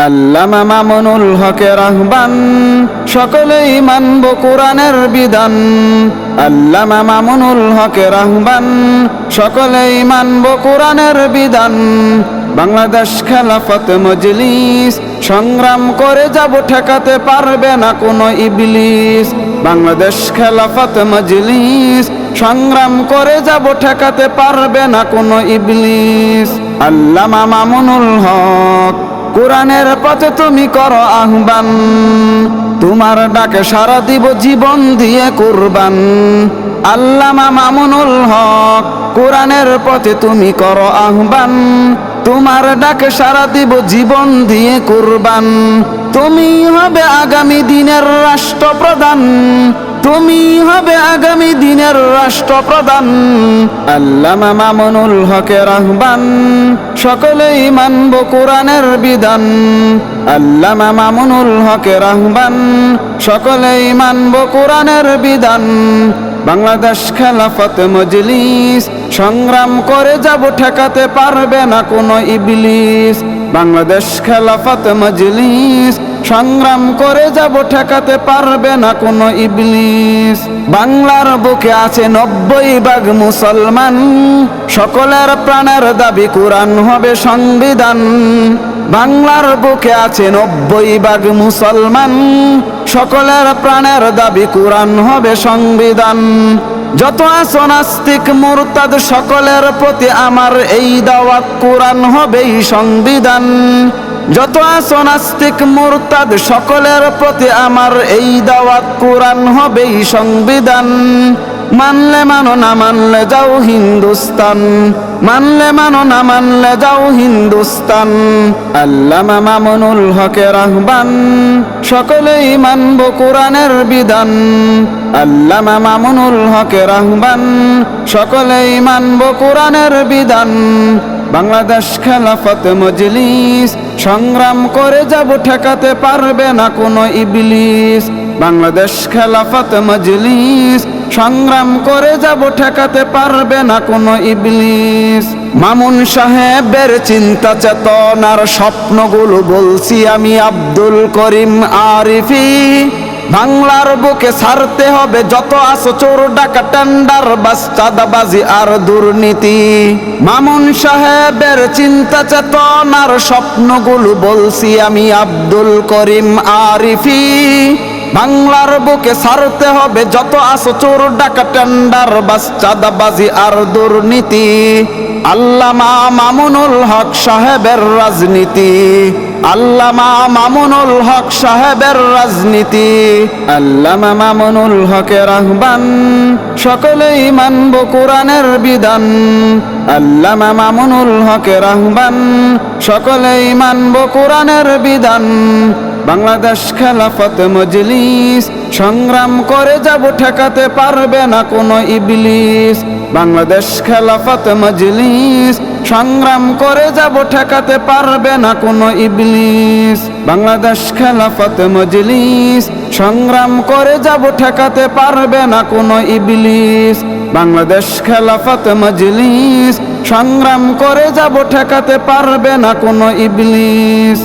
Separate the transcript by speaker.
Speaker 1: আল্লামা মামুনুল হকের আহ্বান, সকলেই মানব কোরআনের বিধান। আল্লামা মামুনুল হকের আহ্বান, সকলেই মানব কোরআনের বিধান। বাংলাদেশ খেলাফত মজলিস, সংগ্রাম করে যাব ঠেকাতে পারবে না কোনো ইবলিস। বাংলাদেশ খেলাফত মজলিস, সংগ্রাম করে যাব ঠেকাতে পারবে না কোনো ইবলিস। আল্লামা মামুনুল হক, কোরআনের পথে তুমি করো আহ্বান, তোমার ডাকে সাড়া দিব জীবন দিয়ে কুরবান। আল্লামা মামুনুল হক, কোরআনের পথে তুমি করো আহ্বান, তোমার ডাকে সাড়া দিব জীবন দিয়ে কুরবান। তুমি হবে আগামী দিনের রাষ্ট্রপ্রধান, তুমি হবে আগামী দিনের রাষ্ট্রপ্রধান। আল্লামা মামুনুল হকের আহ্বান, সকলেই মানব কোরআনের বিধান। আল্লামা মামুনুল হকের আহ্বান, সকলেই মানব কোরআনের বিধান। বাংলাদেশ খেলাফত মজলিস, সংগ্রাম করে যাব ঠেকাতে পারবে না কোনো ইবলিস। বাংলাদেশ খেলাফত মজলিস, সংগ্রাম করে যাব ঠেকাতে পারবে না কোনো ইবলিস। বাংলার বুকে আছে 90% মুসলমান, সকলের প্রাণের দাবি কোরআন হবে সংবিধান। বাংলার বুকে আছে 90% মুসলমান, সকলের প্রাণের দাবি কোরআন হবে সংবিধান। যত আছো নাস্তিক মুরতাদ, সকলের প্রতি আমার এই দাওয়াত, কোরআন হবেই সংবিধান। যত আছো নাস্তিক মুরতাদ, সকলের প্রতি আমার এই দাওয়াত, কোরআন হবেই সংবিধান। মানলে মানো, না মানলে যাও হিন্দুস্তান, মানলে মানো, না মানলে যাও হিন্দুস্তান। আল্লামা মামুনুল হকের আহ্বান, সকলেই মানব কোরআনের বিধান। আল্লামা মামুনুল হকের আহ্বান, সকলেই মানব কোরআনের বিধান। বাংলাদেশ খেলাফত মজলিস, সংগ্রাম করে যাব ঠেকাতে পারবে না কোনো ইবলিস। বাংলাদেশ খেলাফত মজলিস, সংগ্রাম করে যাব ঠেকাতে পারবে না কোনো ইবলিস। মামুন সাহেবের চিন্তা চেতনার স্বপ্নগুলো বলছি আমি আব্দুল করিম আরিফি। বাংলার বুকে ছাড়তে হবে যত আছো চোর ডাকা টেন্ডার বাস চাঁদাবাজি আর দুর্নীতি। মামুন সাহেবের চিন্তা চেতনার স্বপ্নগুলো বলছি আমি আব্দুল করিম আরিফি। বাংলার বুকে ছাড়তে হবে যত আছো চোর ডাকা টেন্ডার বাস চাঁদাবাজি আর দুর্নীতি। আল্লামা মামুনুল হক সাহেবের রাজনীতি, আল্লামা মামুনুল হক সাহেবের রাজনীতি। আল্লামা মামুনুল হকের আহ্বান, সকলেই মানব কোরআনের বিধান। আল্লামা মামুনুল হকের আহ্বান, সকলেই মানব কোরআনের বিধান। বাংলাদেশ খেলাফত মজলিস, সংগ্রাম করে যাব ঠেকাতে পারবে না কোনো ইবলিস। বাংলাদেশ খেলাফত মজলিস, সংগ্রাম করে যাব ঠেকাতে পারবে না কোনো ইবলিস। বাংলাদেশ খেলাফত মজলিস, সংগ্রাম করে যাব ঠেকাতে পারবে না কোনো ইবলিস। বাংলাদেশ খেলাফত মজলিস, সংগ্রাম করে যাব ঠেকাতে পারবে না কোনো ইবলিস।